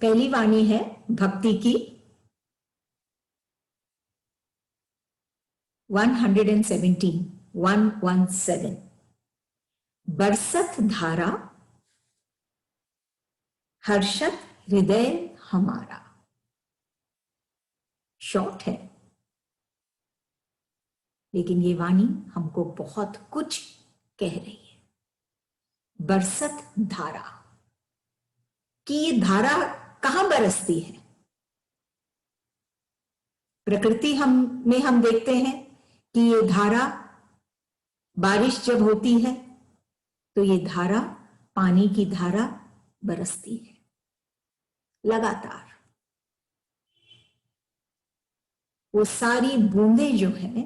पहली वाणी है भक्ति की 117 बरसत धारा हर्षत हृदय हमारा। शॉर्ट है, लेकिन ये वाणी हमको बहुत कुछ कह रही है। बरसत धारा कि ये धारा कहां बरसती है? प्रकृति में हम देखते हैं कि ये धारा, बारिश जब होती है तो ये धारा, पानी की धारा बरसती है लगातार। वो सारी बूंदें जो हैं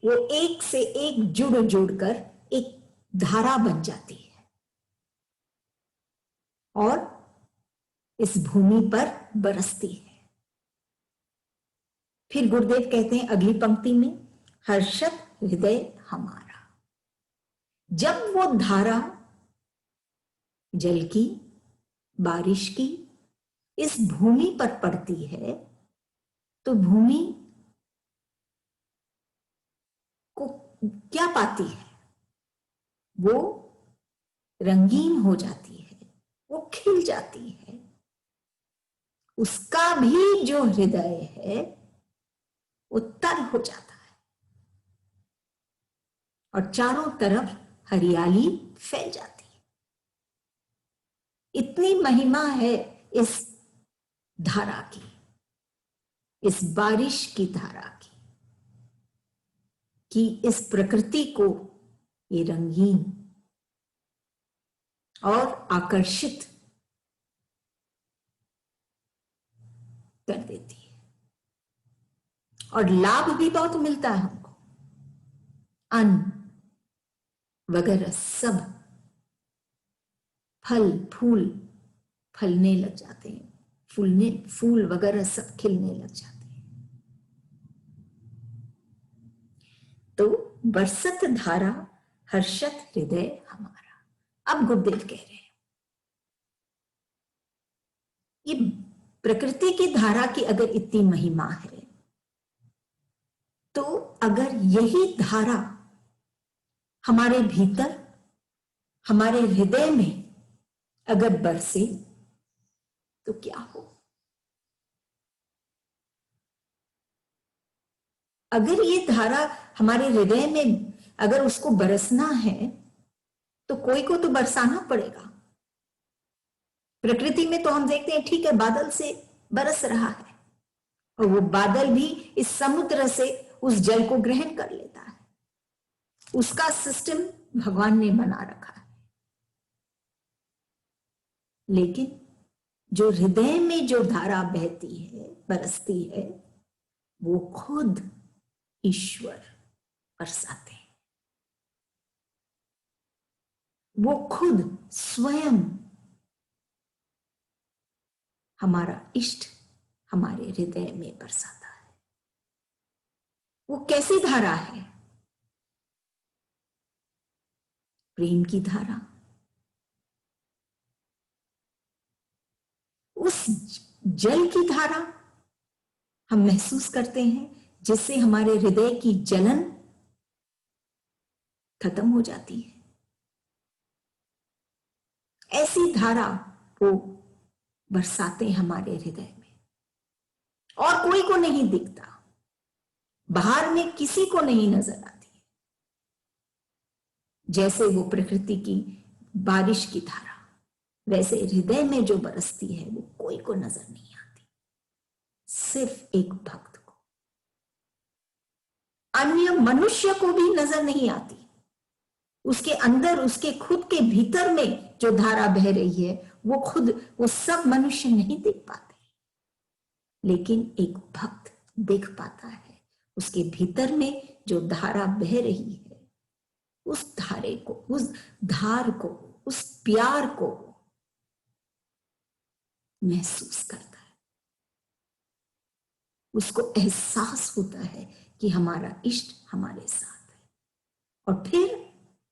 वो एक से एक जुड़ जुड़कर एक धारा बन जाती है और इस भूमि पर बरसती है। फिर गुरुदेव कहते हैं अगली पंक्ति में, हर्षत हृदय हमारा। जब वो धारा जल की, बारिश की इस भूमि पर पड़ती है तो भूमि को क्या पाती है? वो रंगीन हो जाती है, वो खिल जाती है। उसका भी जो हृदय है वो तर हो जाता है और चारों तरफ हरियाली फैल जाती है। इतनी महिमा है इस धारा की, इस बारिश की धारा की, कि इस प्रकृति को ये रंगीन और आकर्षित कर देती है और लाभ भी बहुत मिलता है हमको। अन्न वगैरह सब, फल फूल फलने लग जाते हैं, फूल वगैरह सब खिलने लग जाते हैं। तो बरसत धारा हर्षत हृदय हमारा। अब गुरुदेव कह रहे हैं ये प्रकृति की धारा की अगर इतनी महिमा है तो अगर यही धारा हमारे भीतर, हमारे हृदय में अगर बरसे तो क्या हो? अगर ये धारा हमारे हृदय में अगर उसको बरसना है तो कोई को तो बरसाना पड़ेगा। प्रकृति में तो हम देखते हैं ठीक है, बादल से बरस रहा है और वो बादल भी इस समुद्र से उस जल को ग्रहण कर लेता है। उसका सिस्टम भगवान ने बना रखा है। लेकिन जो हृदय में जो धारा बहती है, बरसती है, वो खुद ईश्वर बरसाते हैं। वो खुद स्वयं हमारा इष्ट हमारे हृदय में बरसाता है। वो कैसी धारा है? प्रेम की धारा। उस जल की धारा हम महसूस करते हैं जिससे हमारे हृदय की जलन खत्म हो जाती है। ऐसी धारा वो बरसाते हमारे हृदय में और कोई को नहीं दिखता, बाहर में किसी को नहीं नजर आती है। जैसे वो प्रकृति की बारिश की धारा, वैसे हृदय में जो बरसती है वो कोई को नजर नहीं आती, सिर्फ एक भक्त को। अन्य मनुष्य को भी नजर नहीं आती। उसके अंदर, उसके खुद के भीतर में जो धारा बह रही है वो खुद, वो सब मनुष्य नहीं देख पाते, लेकिन एक भक्त देख पाता है। उसके भीतर में जो धारा बह रही है उस धारे को, उस धार को, उस प्यार को महसूस करता है। उसको एहसास होता है कि हमारा इष्ट हमारे साथ है। और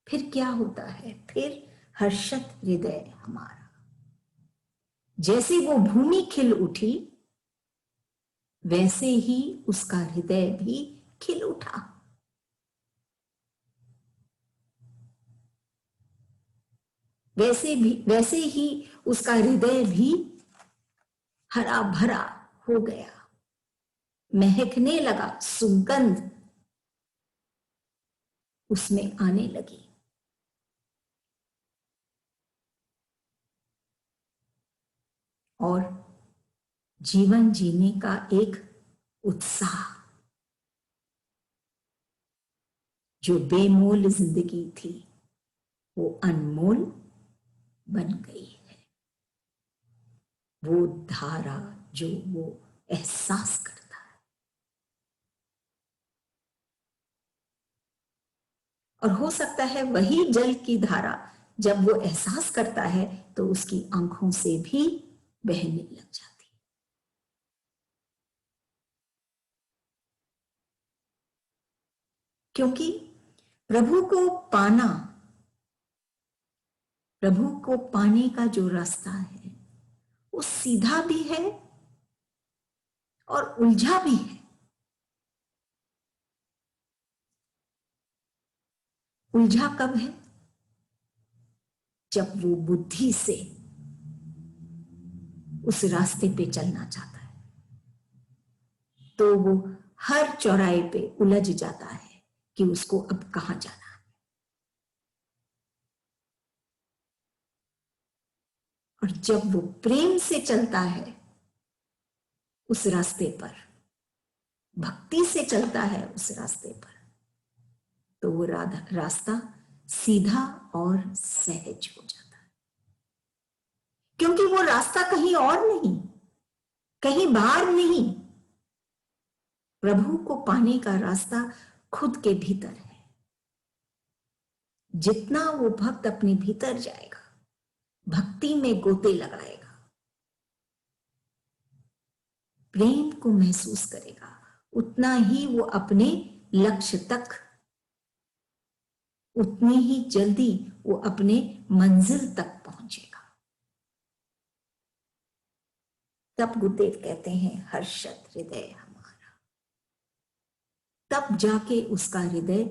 फिर क्या होता है? फिर हर्षत हृदय हमारा। जैसे वो भूमि खिल उठी वैसे ही उसका हृदय भी खिल उठा। वैसे ही उसका हृदय भी हरा भरा हो गया, महकने लगा, सुगंध उसमें आने लगी। और जीवन जीने का एक उत्साह, जो बेमोल जिंदगी थी वो अनमोल बन गई है। वो धारा जो वो एहसास करता है, और हो सकता है वही जल की धारा जब वो एहसास करता है तो उसकी आंखों से भी बहने लग जाती है। क्योंकि प्रभु को पाना, प्रभु को पाने का जो रास्ता है वो सीधा भी है और उलझा भी है। उलझा कब है? जब वो बुद्धि से उस रास्ते पे चलना चाहता है तो वो हर चौराहे पे उलझ जाता है कि उसको अब कहां जाना है। और जब वो प्रेम से चलता है उस रास्ते पर, भक्ति से चलता है उस रास्ते पर, तो वो रास्ता सीधा और सहज हो जाता है। क्योंकि वो रास्ता कहीं और नहीं, कहीं बाहर नहीं, प्रभु को पाने का रास्ता खुद के भीतर है। जितना वो भक्त अपने भीतर जाएगा, भक्ति में गोते लगाएगा, प्रेम को महसूस करेगा, उतना ही वो अपने लक्ष्य तक, उतनी ही जल्दी वो अपने मंजिल तक पहुंचेगा। तब गुरुदेव कहते हैं हर्षत हृदय हमारा, तब जाके उसका हृदय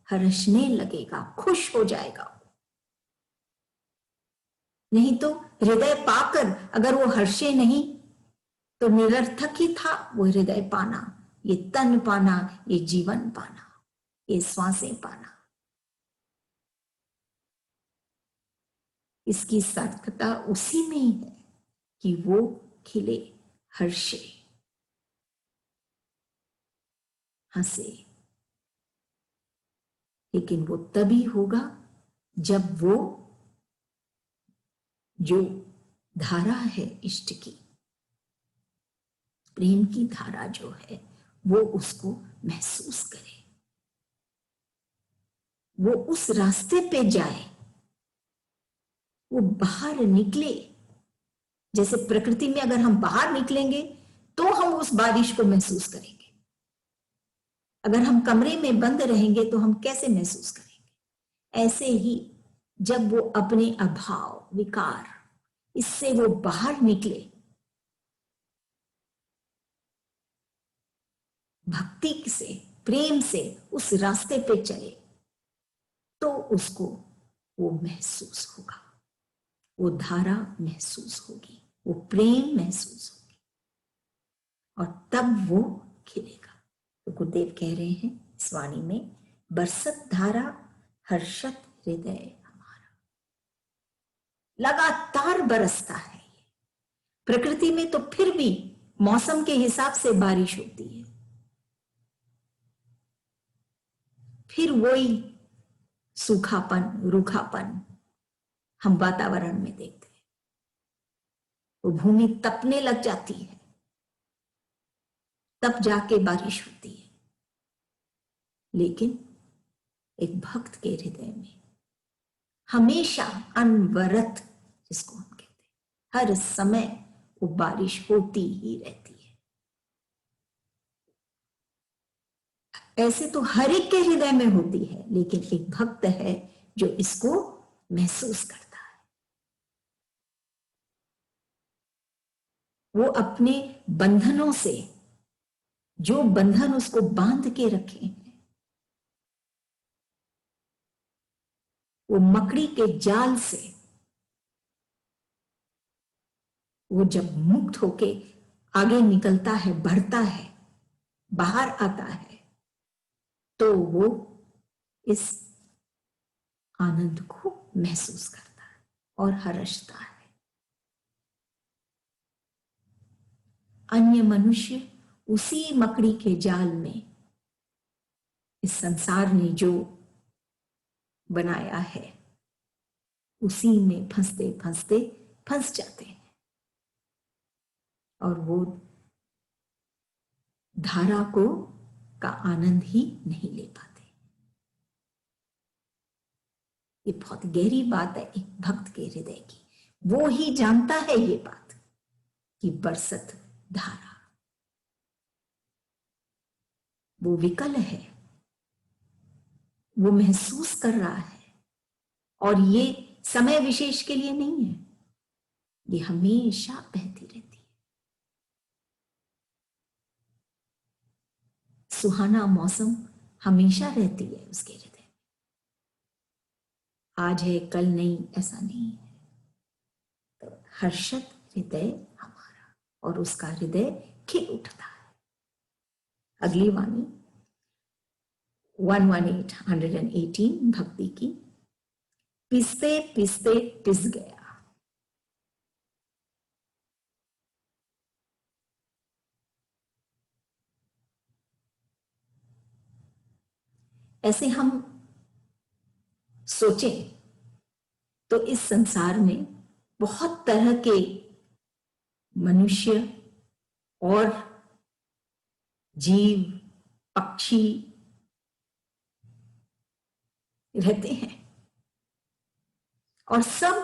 हर्षने लगेगा, खुश हो जाएगा। नहीं तो हृदय पाकर अगर वो हर्षे नहीं तो निरर्थक ही था वो हृदय पाना, ये तन पाना, ये जीवन पाना, ये श्वासें पाना। इसकी सार्थकता उसी में ही है कि वो खिले, हर्षे, हंसे। लेकिन वो तभी होगा जब वो जो धारा है इष्ट की, प्रेम की धारा जो है, वो उसको महसूस करे, वो उस रास्ते पे जाए, वो बाहर निकले। जैसे प्रकृति में अगर हम बाहर निकलेंगे तो हम उस बारिश को महसूस करेंगे। अगर हम कमरे में बंद रहेंगे तो हम कैसे महसूस करेंगे? ऐसे ही जब वो अपने अभाव, विकार, इससे वो बाहर निकले, भक्ति से, प्रेम से उस रास्ते पे चले, तो उसको वो महसूस होगा, वो धारा महसूस होगी, वो प्रेम महसूस होगी, और तब वो खिलेगा। तो गुरुदेव कह रहे हैं इस वाणी में, बरसत धारा हर्षत हृदय हमारा। लगातार बरसता है। प्रकृति में तो फिर भी मौसम के हिसाब से बारिश होती है, फिर वही सूखापन, रूखापन हम वातावरण में देखते हैं। वो भूमि तपने लग जाती है, तब जाके बारिश होती है। लेकिन एक भक्त के हृदय में हमेशा अनवरत, जिसको हम कहते हैं, हर समय वो बारिश होती ही रहती है। ऐसे तो हर एक के हृदय में होती है, लेकिन एक भक्त है जो इसको महसूस करता है। वो अपने बंधनों से, जो बंधन उसको बांध के रखे हैं, वो मकड़ी के जाल से वो जब मुक्त होके आगे निकलता है, बढ़ता है, बाहर आता है, तो वो इस आनंद को महसूस करता है और हर्षता है। अन्य मनुष्य उसी मकड़ी के जाल में, इस संसार ने जो बनाया है, उसी में फंसते फंसते फंस जाते हैं और वो धारा को का आनंद ही नहीं ले पाते। ये बहुत गहरी बात है एक भक्त के हृदय की। वो ही जानता है ये बात कि बरसत धारा वो विकल है, वो महसूस कर रहा है, और ये समय विशेष के लिए नहीं है, ये हमेशा बहती रहती है। सुहाना मौसम हमेशा रहती है उसके हृदय में। आज है कल नहीं, ऐसा नहीं है। तो हर्षद हृदय हमारा, और उसका हृदय खिल उठता है। अगली वाणी 118 भक्ति की। पिसते पिसते पिस गया। ऐसे हम सोचें तो इस संसार में बहुत तरह के मनुष्य और जीव, पक्षी रहते हैं, और सब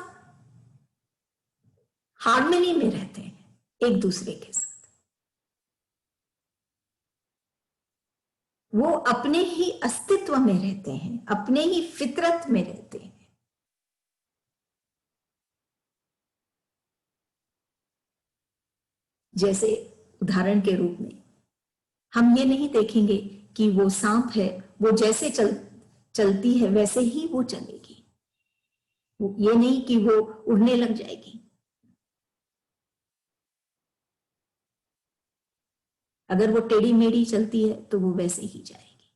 हार्मनी में रहते हैं एक दूसरे के साथ। वो अपने ही अस्तित्व में रहते हैं, अपने ही फितरत में रहते हैं। जैसे उदाहरण के रूप में हम ये नहीं देखेंगे कि वो सांप है, वो जैसे चलती है वैसे ही वो चलेगी। ये नहीं कि वो उड़ने लग जाएगी। अगर वो टेढ़ी मेढ़ी चलती है तो वो वैसे ही जाएगी।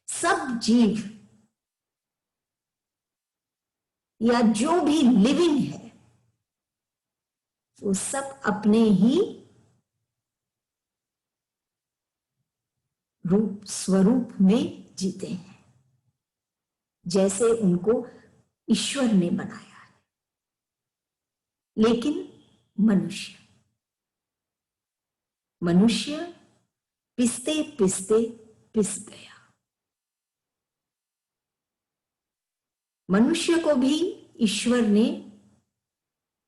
सब जीव या जो भी लिविंग है, वो सब अपने ही रूप स्वरूप में जीते हैं, जैसे उनको ईश्वर ने बनाया है। लेकिन मनुष्य पिसते पिसते पिस गया। मनुष्य को भी ईश्वर ने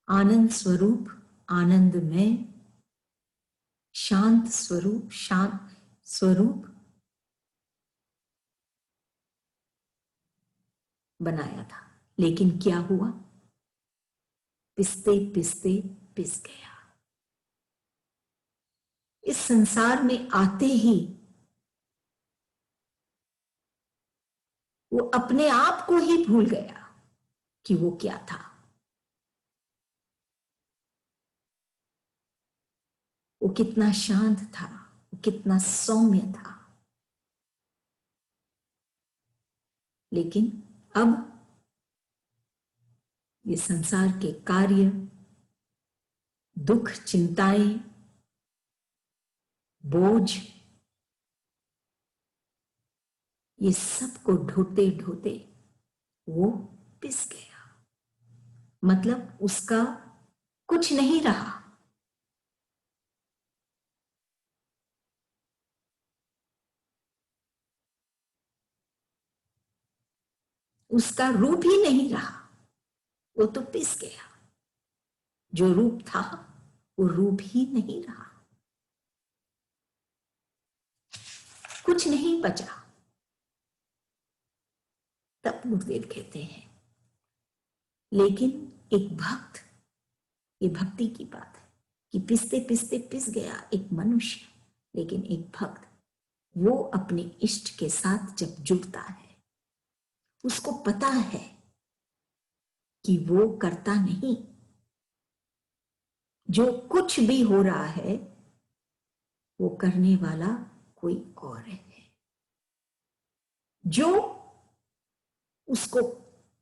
आनंद स्वरूप, आनंद में शांत स्वरूप बनाया था। लेकिन क्या हुआ? पिसते पिसते पिस गया। इस संसार में आते ही वो अपने आप को ही भूल गया कि वो क्या था। वो कितना शांत था, वो कितना सौम्य था। लेकिन अब ये संसार के कार्य, दुख, चिंताएं, बोझ, ये सब को ढोते ढोते वो पिस गया। मतलब उसका कुछ नहीं रहा। उसका रूप ही नहीं रहा, वो तो पिस गया। जो रूप था वो रूप ही नहीं रहा, कुछ नहीं बचा। तब गुरुदेव कहते हैं, लेकिन एक भक्त, ये भक्ति की बात है, कि पिसते पिसते पिस गया एक मनुष्य, लेकिन एक भक्त वो अपने इष्ट के साथ जब जुड़ता है, उसको पता है कि वो करता नहीं, जो कुछ भी हो रहा है वो करने वाला कोई और है, जो उसको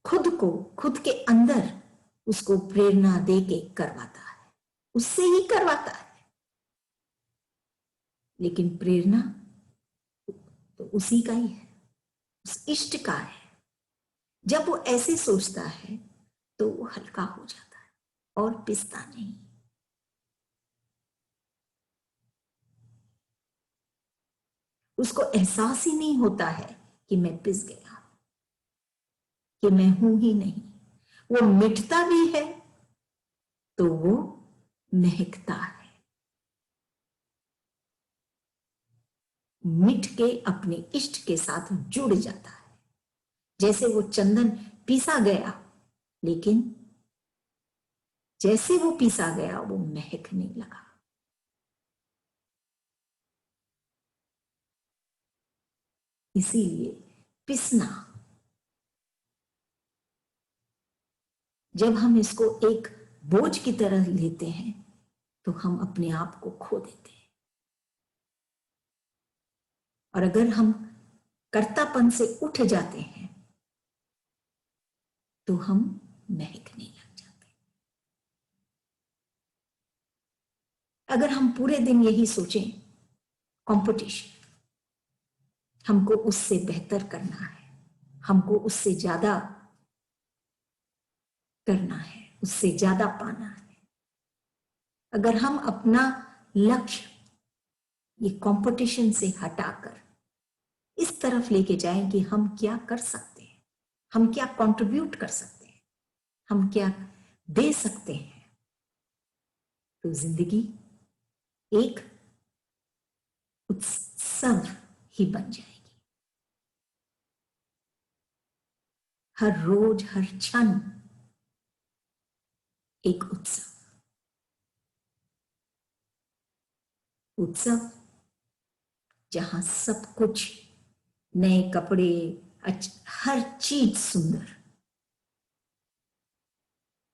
खुद के अंदर उसको प्रेरणा दे के करवाता है, उससे ही करवाता है। लेकिन प्रेरणा तो उसी का ही है, उस इष्ट का है। जब वो ऐसे सोचता है तो वो हल्का हो जाता है और पिसता नहीं। उसको एहसास ही नहीं होता है कि मैं पिस गया, कि मैं हूं ही नहीं। वो मिटता भी है तो वो महकता है, मिट के अपने इष्ट के साथ जुड़ जाता है। जैसे वो चंदन पीसा गया, लेकिन जैसे वो पीसा गया वो महकने लगा। इसीलिए पिसना, जब हम इसको एक बोझ की तरह लेते हैं तो हम अपने आप को खो देते हैं। और अगर हम कर्तापन से उठ जाते हैं तो हम महकने लग जाते हैं। अगर हम पूरे दिन यही सोचें कंपटीशन, हमको उससे बेहतर करना है, हमको उससे ज्यादा करना है, उससे ज्यादा पाना है, अगर हम अपना लक्ष्य ये कंपटीशन से हटाकर इस तरफ लेके जाएं कि हम क्या कर सकते हैं, हम क्या कंट्रीब्यूट कर सकते हैं, हम क्या दे सकते हैं, तो जिंदगी एक उत्सव ही बन जाएगी। हर रोज हर क्षण एक उत्सव, उत्सव जहां सब कुछ, नए कपड़े, हर चीज सुंदर।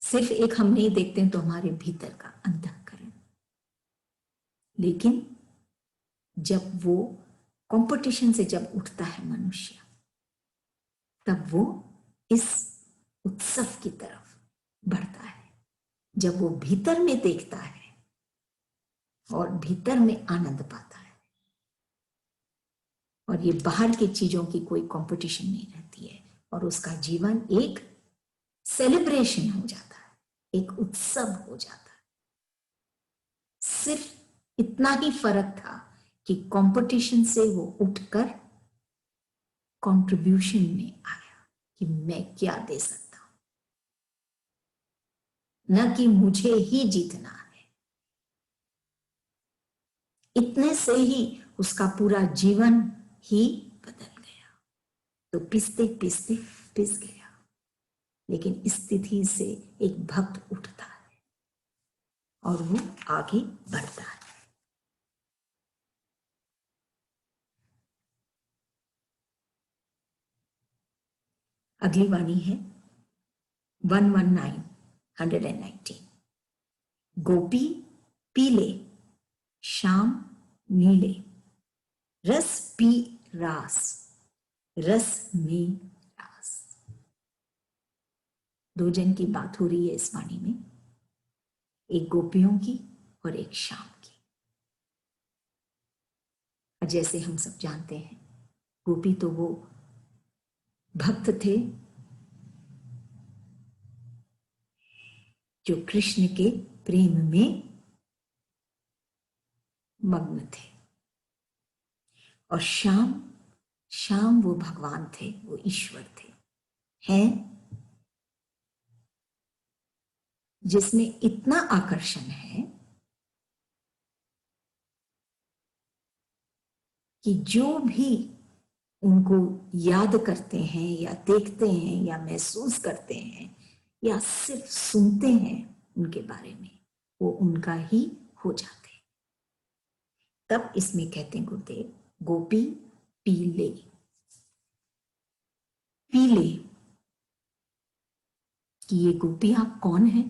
सिर्फ एक हम नहीं देखते हैं तो हमारे भीतर का अंतःकरण। लेकिन जब वो कंपटीशन से जब उठता है मनुष्य, तब वो इस उत्सव की तरफ बढ़ता है। जब वो भीतर में देखता है और भीतर में आनंद पाता है, और ये बाहर की चीजों की कोई कंपटीशन नहीं रहती है, और उसका जीवन एक सेलिब्रेशन हो जाता है, एक उत्सव हो जाता है। सिर्फ इतना ही फर्क था कि कंपटीशन से वो उठकर कंट्रीब्यूशन में आया कि मैं क्या दे सकता हूं, न कि मुझे ही जीतना है। इतने से ही उसका पूरा जीवन ही बदल गया। तो पिसते पिसते पिस गया, लेकिन इस स्थिति से एक भक्त उठता है और वो आगे बढ़ता है। अगली वाणी है 119 गोपी पीले श्याम नीले, रस पी रास रस में रास। दो जन की बात हो रही है इस वाणी में, एक गोपियों की और एक श्याम की। और जैसे हम सब जानते हैं, गोपी तो वो भक्त थे जो कृष्ण के प्रेम में मग्न थे, और श्याम वो भगवान थे, वो ईश्वर थे, हैं जिसमें इतना आकर्षण है कि जो भी उनको याद करते हैं या देखते हैं या महसूस करते हैं या सिर्फ सुनते हैं उनके बारे में, वो उनका ही हो जाते हैं। तब इसमें कहते हैं गुरुदेव, गोपी पीले। पीले कि ये गोपियां कौन है?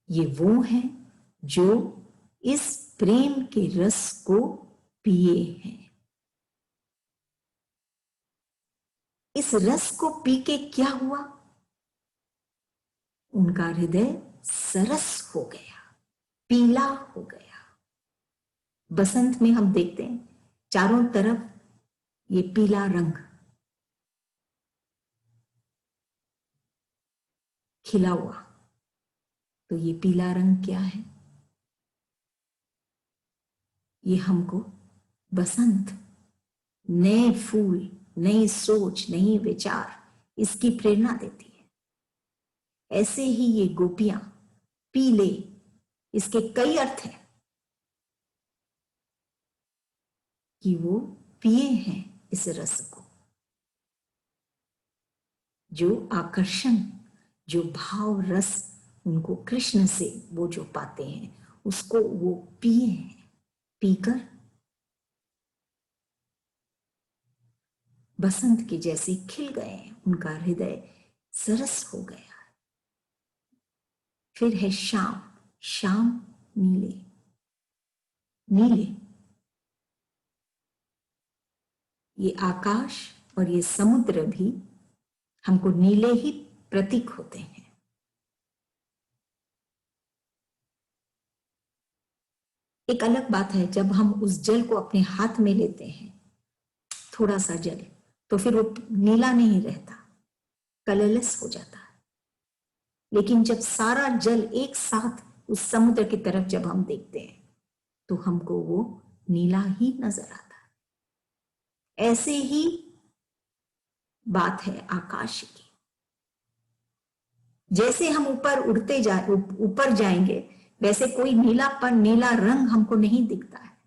ये वो हैं जो इस प्रेम के रस को पिए हैं। इस रस को पी के क्या हुआ? उनका हृदय सरस हो गया, पीला हो गया। बसंत में हम देखते हैं चारों तरफ ये पीला रंग खिला हुआ। तो ये पीला रंग क्या है? ये हमको बसंत, नए फूल, नई सोच, नई विचार, इसकी प्रेरणा देती है। ऐसे ही ये गोपियां पीले, इसके कई अर्थ हैं कि वो पिए हैं इस रस को। जो आकर्षण, जो भाव रस उनको कृष्ण से वो जो पाते हैं, उसको वो पिए हैं। पीकर बसंत के जैसे खिल गए, उनका हृदय सरस हो गया। फिर है शाम। शाम नीले। नीले ये आकाश और ये समुद्र भी हमको नीले ही प्रतीक होते हैं। एक अलग बात है जब हम उस जल को अपने हाथ में लेते हैं, थोड़ा सा जल, तो फिर वो नीला नहीं रहता, कलरलेस हो जाता है। लेकिन जब सारा जल एक साथ उस समुद्र की तरफ जब हम देखते हैं तो हमको वो नीला ही नजर आता है। ऐसे ही बात है आकाश की। जैसे हम ऊपर जाएंगे वैसे कोई नीलापन, नीला रंग हमको नहीं दिखता है।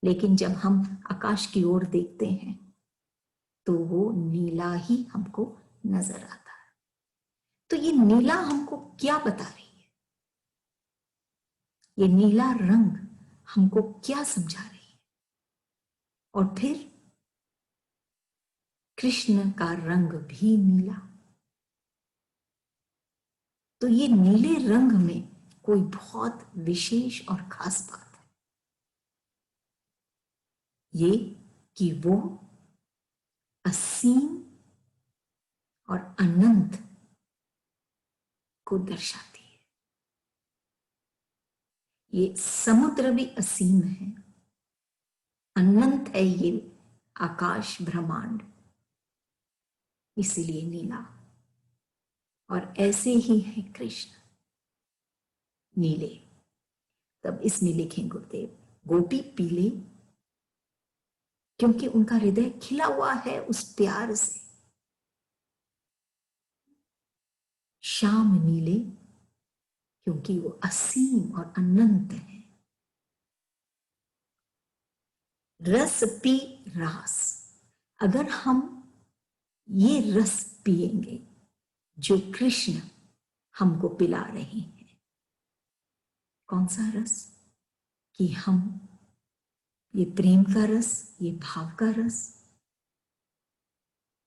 लेकिन जब हम आकाश की ओर देखते हैं तो वो नीला ही हमको नजर आता है। तो ये नीला हमको क्या बता रही है? ये नीला रंग हमको क्या समझा रही है? और फिर कृष्ण का रंग भी नीला। तो ये नीले रंग में कोई बहुत विशेष और खास बात है, ये कि वो असीम और अनंत को दर्शाती है। ये समुद्र भी असीम है, अनंत है ये आकाश ब्रह्मांड, इसीलिए नीला। और ऐसे ही है कृष्ण नीले। तब इसमें लिखें गुरुदेव, गोपी पीले क्योंकि उनका हृदय खिला हुआ है उस प्यार से। श्याम नीले क्योंकि वो असीम और अनंत है। रस पी रास, अगर हम ये रस पिएंगे जो कृष्ण हमको पिला रहे हैं, कौन सा रस? कि हम ये प्रेम का रस, ये भाव का रस,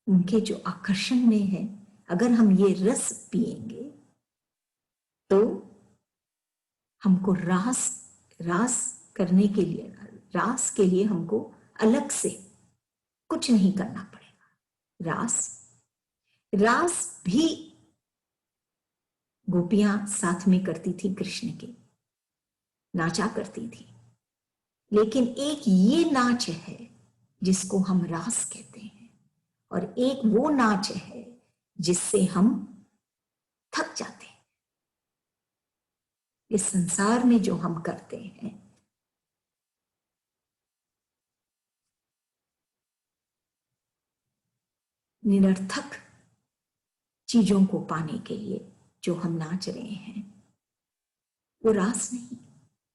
उनके जो आकर्षण में है, अगर हम ये रस पिएंगे तो हमको रास रास करने के लिए, रास के लिए हमको अलग से कुछ नहीं करना पड़ेगा। रास भी गोपियां साथ में करती थी, कृष्ण के नाचा करती थी। लेकिन एक ये नाच है जिसको हम रास कहते हैं, और एक वो नाच है जिससे हम थक जाते हैं। इस संसार में जो हम करते हैं, निरर्थक चीजों को पाने के लिए जो हम नाच रहे हैं, वो रास नहीं।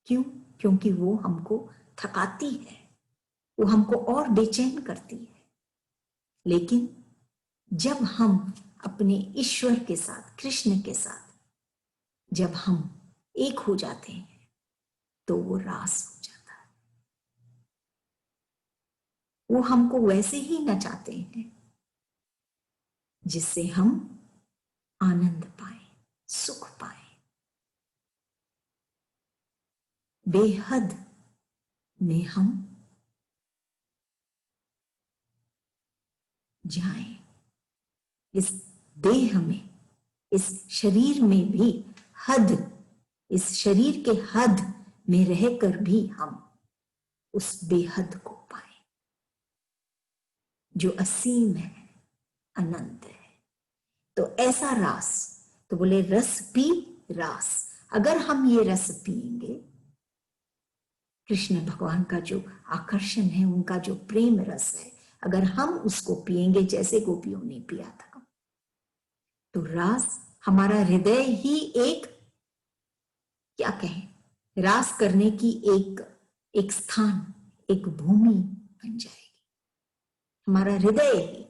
क्यों? क्योंकि वो हमको थकाती है, वो हमको और बेचैन करती है। लेकिन जब हम अपने ईश्वर के साथ, कृष्ण के साथ जब हम एक हो जाते हैं, तो वो रास हो जाता है। वो हमको वैसे ही नचाते हैं जिससे हम आनंद पाए, सुख पाए, बेहद में हम जाएं। इस देह में, इस शरीर में भी हद, इस शरीर के हद में रहकर भी हम उस बेहद को पाए जो असीम है, अनंत है। तो ऐसा रास, तो बोले रस पी रास। अगर हम ये रस पिएंगे, कृष्ण भगवान का जो आकर्षण है, उनका जो प्रेम रस है, अगर हम उसको पिएंगे जैसे गोपियों ने पिया था, तो रास हमारा हृदय ही एक, क्या कहें, रास करने की एक स्थान, एक भूमि बन जाएगी। हमारा हृदय ही,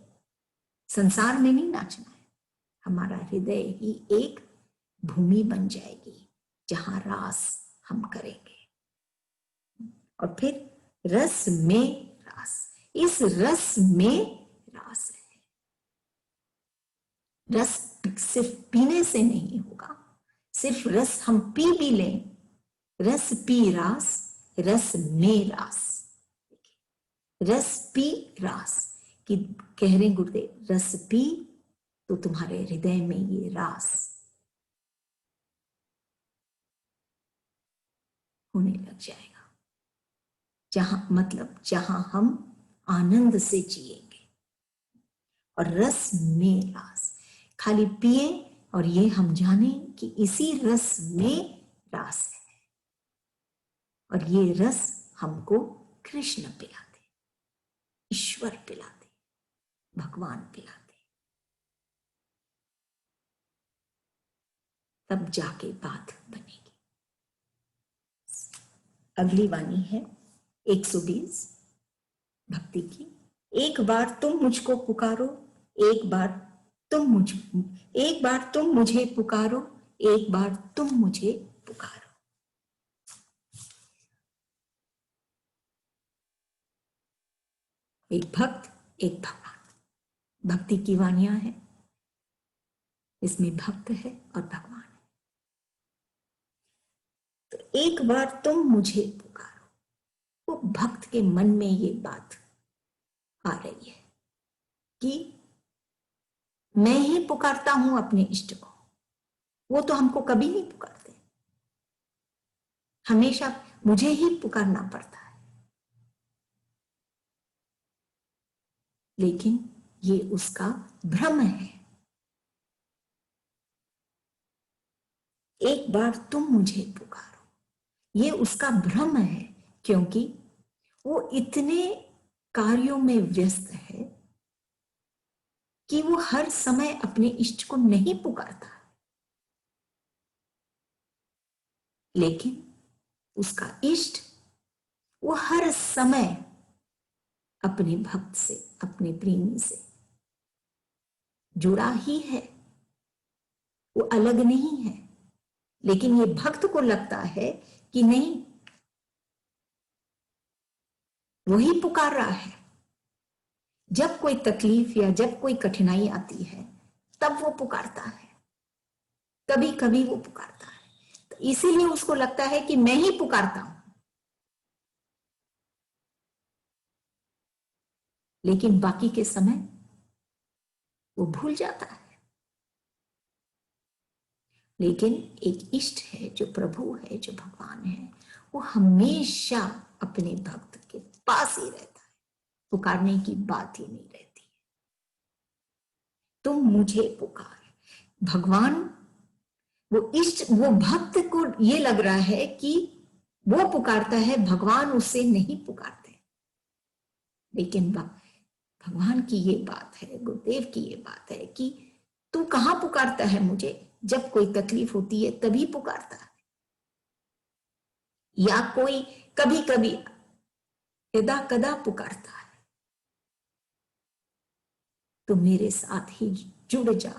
संसार में नहीं नाचना है, हमारा हृदय ही एक भूमि बन जाएगी जहां रास हम करेंगे। और फिर रस में रास, इस रस में रास है। रस सिर्फ पीने से नहीं होगा, सिर्फ रस हम पी भी लें, रस पी रास, रस में रास। रस पी रास कि कह रहे गुरुदेव, रस पी तो तुम्हारे हृदय में ये रास होने लग जाएगा, जहां मतलब जहां हम आनंद से जिएंगे। और रस में रास, खाली पिए और ये हम जाने कि इसी रस में रास है, और ये रस हमको कृष्ण पिलाते, ईश्वर पिलाते, भगवान पिलाते, तब जाके बात बनेगी। अगली वाणी है 120 भक्ति की। एक बार तुम मुझको पुकारो, एक बार एक बार तुम मुझे पुकारो, एक बार तुम मुझे पुकारो। एक भक्त, एक भगवान। भक्ति की वाणियां हैं, इसमें भक्त है और भगवान है। तो एक बार तुम मुझे पुकारो, वो भक्त के मन में ये बात आ रही है कि मैं ही पुकारता हूं अपने इष्ट को, वो तो हमको कभी नहीं पुकारते, हमेशा मुझे ही पुकारना पड़ता है। लेकिन ये उसका भ्रम है। एक बार तुम मुझे पुकारो, ये उसका भ्रम है, क्योंकि वो इतने कार्यों में व्यस्त है कि वो हर समय अपने इष्ट को नहीं पुकारता। लेकिन उसका इष्ट वो हर समय अपने भक्त से, अपने प्रेमी से जुड़ा ही है, वो अलग नहीं है। लेकिन ये भक्त को लगता है कि नहीं, वही पुकार रहा है। जब कोई तकलीफ या जब कोई कठिनाई आती है, तब वो पुकारता है, कभी कभी वो पुकारता है। तो इसीलिए उसको लगता है कि मैं ही पुकारता हूं, लेकिन बाकी के समय वो भूल जाता है। लेकिन एक इष्ट है, जो प्रभु है, जो भगवान है, वो हमेशा अपने भक्त के पास ही रहता है, पुकारने की बात ही नहीं रहती है। तुम मुझे पुकार, भगवान, वो इष्ट, वो भक्त को ये लग रहा है कि वो पुकारता है, भगवान उससे नहीं पुकारते। लेकिन भगवान की ये बात है, गुरुदेव की ये बात है कि तू कहां पुकारता है मुझे, जब कोई तकलीफ होती है तभी पुकारता है, या कोई कभी कभी यदा कदा पुकारता है, तो मेरे साथ ही जुड़ जा,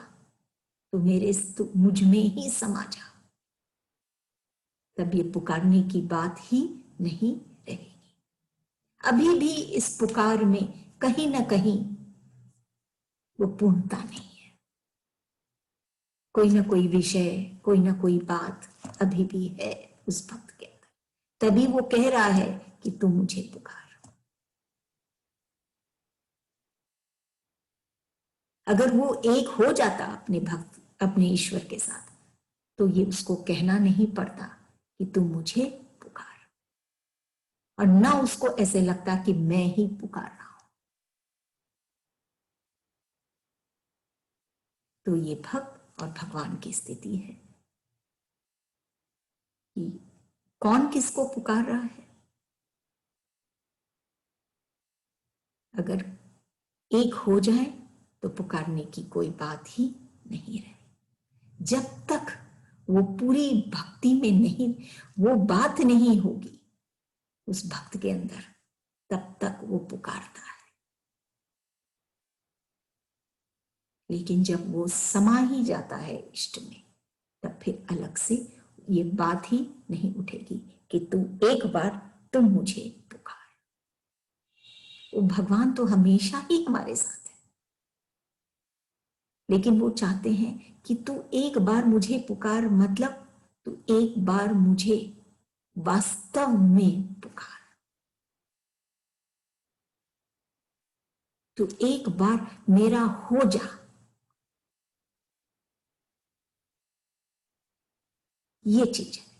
तो मुझ में ही समा जा। तब ये पुकारने की बात ही नहीं रहेगी। अभी भी इस पुकार में कहीं ना कहीं वो पूर्णता नहीं है। कोई ना कोई विषय, कोई ना कोई बात अभी भी है उस भक्त के अंदर, तभी वो कह रहा है कि तू मुझे पुकार। अगर वो एक हो जाता अपने भक्त, अपने ईश्वर के साथ, तो ये उसको कहना नहीं पड़ता कि तू मुझे पुकार, और ना उसको ऐसे लगता कि मैं ही पुकार रहा हूं। तो ये भक्त और भगवान की स्थिति है कि कौन किसको पुकार रहा है। अगर एक हो जाए तो पुकारने की कोई बात ही नहीं रहे। जब तक वो पूरी भक्ति में नहीं, वो बात नहीं होगी उस भक्त के अंदर, तब तक वो पुकारता है। लेकिन जब वो समा ही जाता है इष्ट में, तब फिर अलग से ये बात ही नहीं उठेगी कि तू एक बार तुम मुझे पुकार। वो भगवान तो हमेशा ही हमारे साथ है, लेकिन वो चाहते हैं कि तू एक बार मुझे पुकार, मतलब तू एक बार मुझे वास्तव में पुकार, तू एक बार मेरा हो जा। ये चीज है।